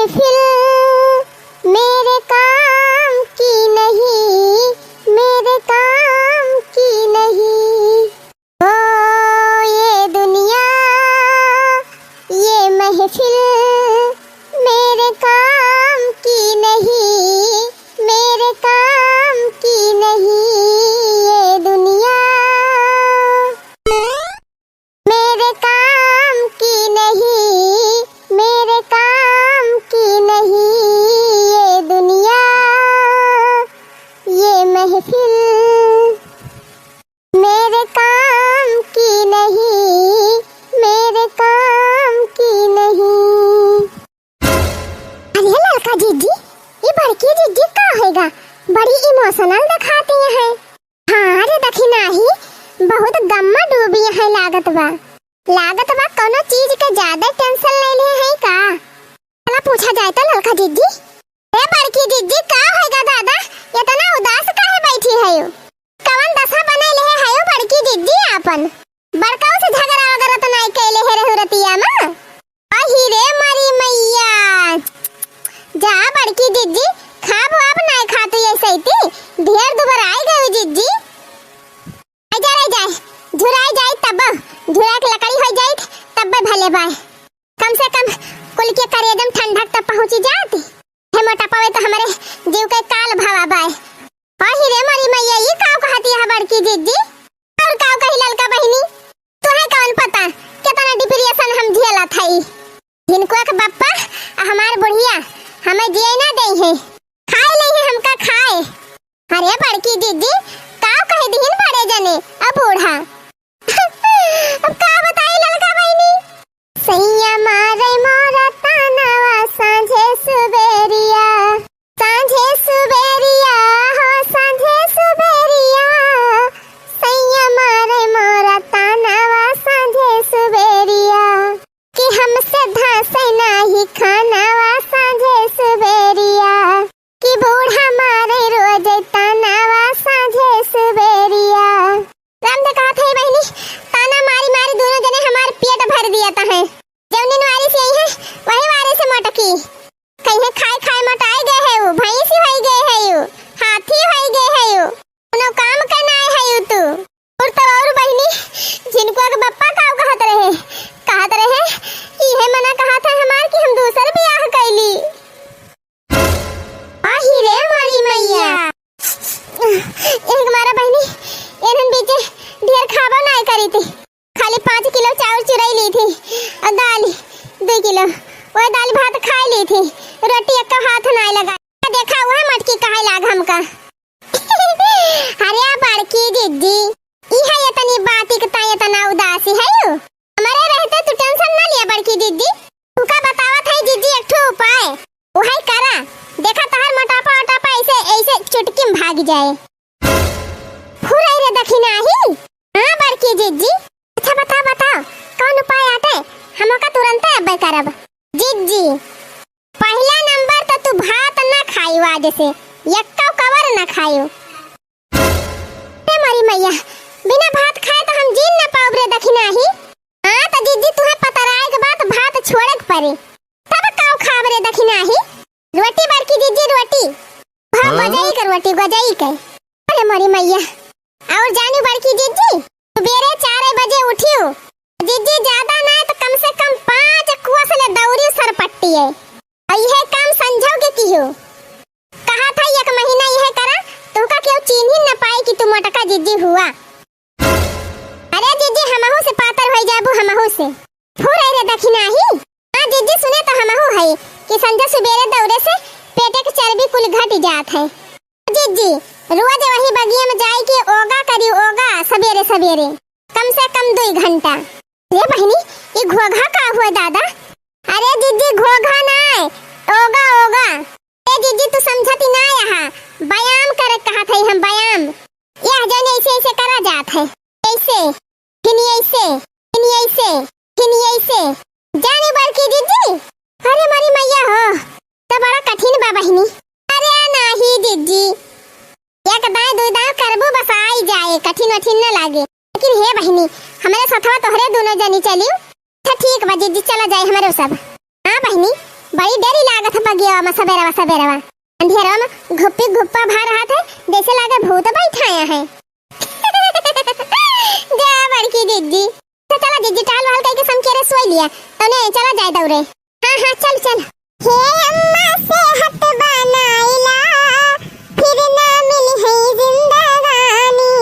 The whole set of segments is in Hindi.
महफिल मेरे काम की नहीं, मेरे काम की नहीं। ओ ये दुनिया, ये महफिल मेरे काम की नहीं, मेरे काम की नहीं। ये दुनिया मेरे काम की नहीं, मेरे काम की नहीं। ये दुनिया, ये महफिल मेरे काम की नहीं, मेरे काम की नहीं। अरे लड़का जीजी, ये बड़की जीजी का होगा? बड़ी इमोशनल दिखाती है। हाँ रे दखिना ही बहुत गम्मा डूबी है लागत बा कोनो चीज के ज्यादा टेंशन ले ले है का? चला पूछा जाए तो लड़का जीजी। ए बड़की जीजी का होगा दादा, इतना उदास काहे बैठी है यो? कवन दशा बने ले है यो बड़की जीजी आपन? बड़काऊ से झगड़ा वगैरह तो नहीं कैले है रहु रतिया में? अही रे मरी मैया, जा बड़की जीजी खाब अब नहीं खाती ऐसे ही ढेर दुबर आई गई जीजी। झुराई जाए तब झुरा के लकड़ी हो जाए तब भले बाय। कम से कम कुल के करेदम ठंडक तक पहुंची जाती है। मोटा पावे तो हमारे जीव के काल भावा बाय। अही रे मरी मैया, ये काव कहती है बड़की जीजी? और काव कही ललका बहिनी? तुम्हें कौन पता कितना डिप्रेशन हम झेला थाई। जिनको एक बप्पा हमार बुढ़िया हमें जिए ना दे है, खाए नहीं है हमका खाए। अरे बड़की जीजी काव कह दीन बड़े जने अब बूढ़ा। अब का बताई ललका बहिनी? सैया मारे मोरा तानावा सांझे सुबेरिया, सांझे सुबेरिया हो सांझे सुबेरिया। सैया मारे मोरा तानावा सांझे सुबेरिया, कि हमसे धासे नाही खानावा सांझे सुबेरिया, कि बूढ़ा मारे रोज तानावा सांझे सुबेरिया। राम ने कहा था बहिनी, ताना मारी मारी दोनों जने हमारे पेट भर दिया था है। जौनी वारी से आई है वही वारी से मोटकी। कहीं खाए खाए मोटाई गए है वो, भैंसी होई गए है वो, हाथी होई गए है वो। उनो काम करना है वो तू। और तो और बहिनी जिनको के बप्पा काव कहत रहे ये मना कहा था हमार कि हम दूसर ब्याह कैली। आही रे मारी मैया, एक मारा बहिनी एनन बीचे ढेर खाबो नहीं करी थी। खाली 5 किलो चावल चुराई ली थी और दाल 2 किलो वो दाल भात खा ली थी। रोटी एक हाथ नहीं लगा। देखा हुआ मटकी काहे लाग हमका। अरे बड़की जीजी इहा इतनी बात इकता इतना उदासी है यो? हमारे रहते तू टेंशन ना लिया बड़की जीजी। तुका बतावत है जीजी एक ठो उपाय वही करा। देखा तहर मोटापा ऐसे ऐसे चुटकी में भाग जाए। फुराई रे दखिना ही। हाँ बड़की जीजी, अच्छा बताओ कौन उपाय आते हमका तुरंत अब करब। जीजी पहला नंबर तो तू भात ना खाई आज से, यक्का कवर ना खायो। ए मरी मैया, बिना भात खाए तो हम जीन ना पाओ रे दखिना ही। हाँ तो जीजी तुम्हें पता रहा के बात भात छोड़े के पड़े तब काव खाब रे दखिना ही। रोटी बड़की जीजी रोटी गजाई कर रोटी गजाई कर। अरे मरी मैया, और जानू बड़की जीजी सुबेरे 4 बजे उठियो जीजी, ज्यादा ना तो कम से कम 5 कुआ से दौड़ी सर पट्टी है। और यह काम समझो के कियो कहा था 1 महीना यह करा तुमका क्यों चीन ही न पाई कि तुम मोटका जीजी हुआ। अरे जीजी हमहू से पातर हो जाबू, हमहू से फुरे रे दखिना ही। हां जीजी सुने तो हमहू है कि संध्या सुबेरे दौड़े से पेटे के चर्बी कुल घट जात है। जीजी रोज वही बगिया में जाई के ओगा करी, ओगा सवेरे सवेरे कम से कम 2 घंटा। ये बहिनी ये घोघा का हुआ दादा? अरे जीजी घोघा ना ओगा ओगा। ए जीजी तू समझती ना, यहाँ व्यायाम करे कहा था हम व्यायाम। यह जन ऐसे ऐसे करा जात है, ऐसे फिर ऐसे फिर ऐसे फिर ऐसे जाने बड़की जीजी। अरे मरी मैया हो तो बड़ा कठिन बा बहिनी। अरे नहीं जीजी एक दाएं 2 दाएं करबो बस आई जाए, कठिन वठिन न लागे। लेकिन हे बहिनी हमारे साथवा तोहरे दोनों जनी चलियो। अच्छा ठीक बा जीजी चला जाए हमारे सब। हाँ बहिनी बड़ी देरी लागत है बगिया में सबेरवा सबेरवा। अंधेरा में घुप्पी घुप्पा भा रहा था, जैसे लागे भूत बैठाया है। जा बड़की दीदी, तो चला दीदी टाल वाल कह के समकेरे सोई लिया, तो ने चला जाए दौड़े। हाँ हाँ चल चल। हे अम्मा सेहत बनाइला, फिर ना मिली है जिंदगानी।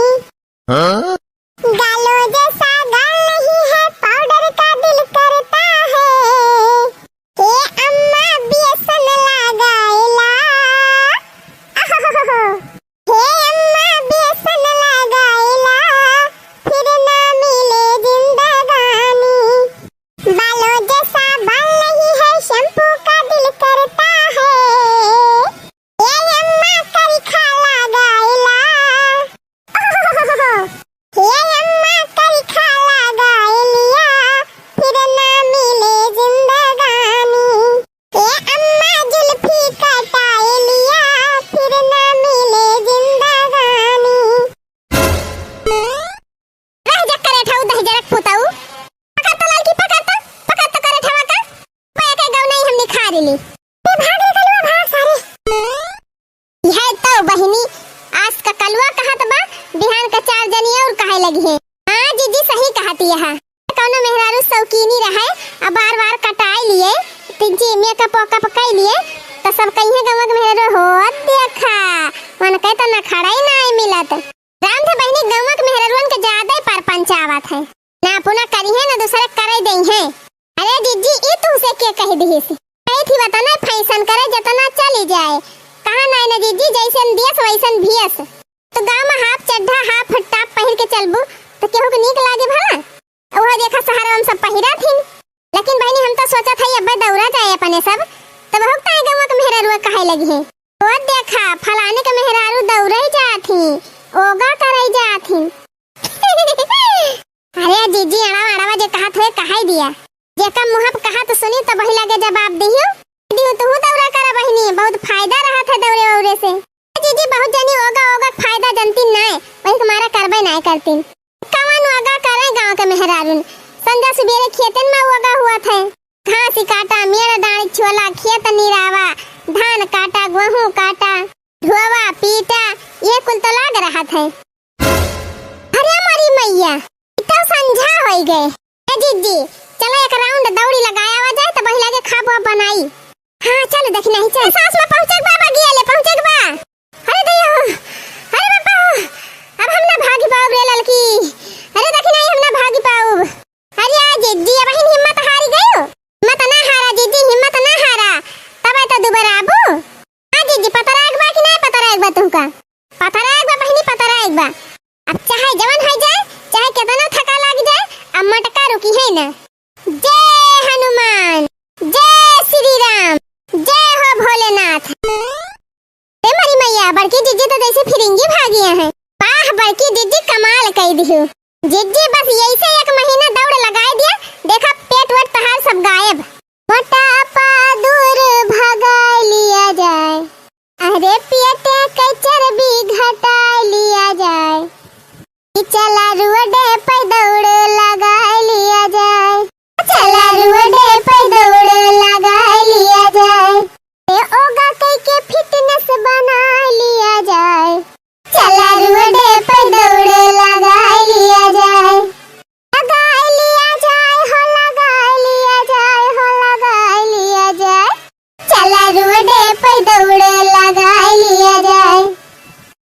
गालो जैसा गाल नहीं है, पाउडर का दिल करता है। हे अम्मा बेसन लगाइला, हे अम्मा बेसन लगाइला, फिर ना मिले जिंदगानी। बालों जैसा बाल नहीं है, शैम्पू का दिल करता है। हे अम्मा करिखा लगाइला, हे अम्मा करिखा लगाइलिया, फिर ना मिले जिंदगानी। हे अम्मा जुल्फी कटाइलिया, फिर ना मिले जिंदगानी। रह जा करे ठाऊ दह जरक पुताऊ, पकड़ तो लड़की पकड़ तो करे ठावा का पाया के गाँव नहीं हमने खा रेली। ते भाग रे कलवा भाग सारे। यह तो बहिनी आज का कलवा कहत बा, बिहान का 4 जनी और कहे लगी है। हाँ जीजी सही कहती है, कौनो मेहरारू शौकीनी रहे, अब बार बार कटाई लिए, 3 मेकअप वकअप कई लिए, तो सब कहीं गाँव के मेहरारू हो देखा मन कहे तो ना खड़ा ही ना मिलत। राम थे बहिनी गाँव के मेहरारून के ज्यादा पर पंचावत है, ना पुना करी है ना दूसरे करे दई है। अरे जीजी ये तू से के कह दी सी, कही थी बताना फैशन करे जतना चली जाए, कहा ना ना जीजी जैसन दियस वैसन भियस। तो गाँव में हाफ चड्ढा हाफ टॉप पहन के चलबू तो केहू के नीक लागे भला। वो देखा शहर हम सब पहिरा थी, लेकिन बहनी हम तो सोचा था अब दौड़ा जाए अपने सब, तो बहुत ताए गाँव के मेहरारू कहे लगी है। वो देखा फलाने के मेहरारू दौड़े जाती, ओगा करे जाती। अरे जीजी अड़ावा अड़ावा जे कहा थे कहा दिया, जे कम मुहब कहा तो सुनी तो वही लगे जवाब दियो। तू दौड़ा करा बहनी, बहुत फायदा रहा था दौड़े औरे से। जीजी बहुत जनी ओगा ओगा फायदा जनती ना, वही तुम्हारा करबे ना करती। कवन ओगा करे गांव के मेहरारून, संध्या सुबेरे खेतन में ओगा हुआ था, घास काटा, मेड़ डाणी छोला, खेत निरावा, धान काटा, गेहूं काटा, धुआवा पीटा, ये कुल तो लाग रहा था। अरे हमारी मैया तो संझा हो गए। जीजी चलो एक राउंड दौड़ी लगाया हुआ जाए तो वही लगे खाबो बनाई। हाँ चलो देख नहीं चल सास में पहुंचे बाबा गिया ले पहुंचे बा। अरे दया अरे बाबा अब हम ना भागी पाओ रे लड़की, अरे देख नहीं हम ना भागी पाओ। अरे जीजी अब हिम्मत हारी गयो, मत ना हारा जीजी, हिम्मत ना हारा, तब तो दोबारा आबू। हां जीजी पता राख बा कि नहीं पता राख बा तुमका, पता राख बा बहनी पता राख बा। अब चाहे जवान हो जाए चाहे कितना थका लग जाए, अब मटका रुकी है ना। जय हनुमान, जय श्री राम, जय हो भोलेनाथ। मेरी मैया बड़की जीजी तो जैसे फिरंगी भागिया है। वाह बड़की जीजी कमाल कह दियो। जीजी बस यही से 1 महीना दौड़ लगाए दिया, देखा पेट वेट तहार सब गायब। मोटापा दूर भगा लिया जाए, अरे पेट के चर्बी घटा लिया जाए, चला रुअडे पे दौड़ लगा लिया जाए, चला रुअडे पे दौड़ लगा लिया जाए, ओगा कह के फिटनेस बना लिया जाए, चला रुअडे पे दौड़ लगा लिया जाए, लगा लिया जाए हो लगा लिया जाए हो लगा लिया जाए, चला रुअडे पे दौड़ लगा लिया जाए।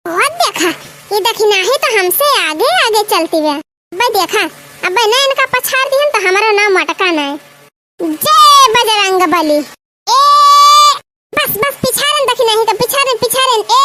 और देखा ये देखी नहीं तो हमसे आगे आगे चलती है। भाई देखा अब ना इनका पछाड़ दी तो हमारा नाम मटका ना है। जय बजरंग बली। ए बस बस पिछाड़न देखी नहीं तो पिछाड़न पिछाड़न। ए